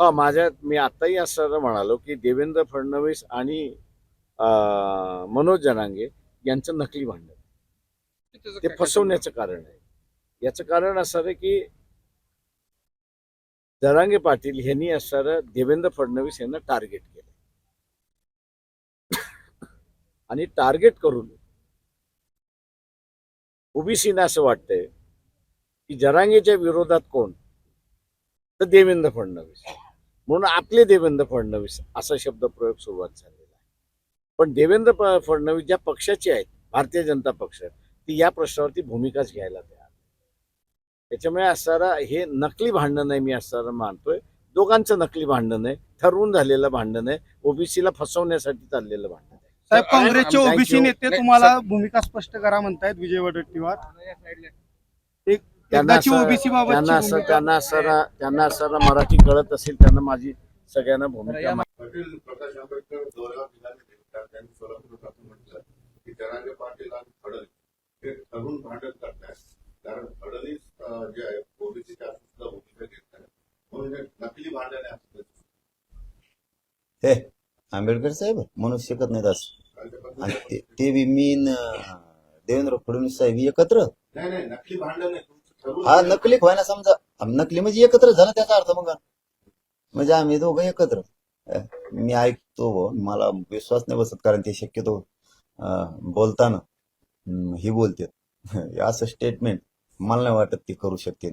हा मी आताही असं म्हणालो की देवेंद्र फडणवीस आणि मनोज जरांगे यांचं नकली भांडण ते फसवण्याचं कारण आहे. याचं कारण असं आहे की जरांगे पाटील यांनी असणारं देवेंद्र फडणवीस यांना टार्गेट केलं आणि टार्गेट करून ओबीसीना असं वाटतंय की जरांगेच्या विरोधात कोण, तर देवेंद्र फडणवीस, म्हणून आपले देवेंद्र फडणवीस असा शब्दप्रयोग सुरुवात झालेला आहे. पण फडणवीस ज्या पक्षाचे आहेत, भारतीय जनता पक्ष, ती या प्रश्नावरती भूमिकाच घ्यायला तयार. त्याच्यामुळे असणारा हे नकली भांडण आहे, मी असणारा मानतोय. दोघांचं नकली भांडण आहे, ठरवून झालेलं भांडण आहे, ओबीसीला फसवण्यासाठी चाललेलं भांडण आहे. साहेब, काँग्रेसचे ओबीसी नेते तुम्हाला भूमिका स्पष्ट करा म्हणतायत विजय वडेट्टीवार. त्यांना असणारा मराठी कळत असेल, त्यांना माझी सगळ्यांना भूमिका पाटील प्रकाश आंबेडकर दौऱ्यावर निघाले. त्यांनी सोलापूर म्हटलं की जरांगे पाटील आणि फडणवीस हे ठरून भांडण करतात, कारण फडणवीस जे आहे ओबीसीच्या भूमिका घेत आहे, म्हणून हे नकली भांडण आहे असं. हे आंबेडकर साहेब म्हणू शकत नाहीत असं. आणि ते बी मी देवेंद्र फडणवीस साहेब एकत्र. नाही नकली भांडण आहे. हा नकली व्हायना, समजा नकली म्हणजे एकत्र झालं त्याचा अर्थ. मग म्हणजे आम्ही दोघं एकत्र. मी ऐकतो, मला विश्वास नाही बसत, कारण ते शक्यतो बोलताना ही बोलतात असं स्टेटमेंट मला नाही वाटत ती करू शकते.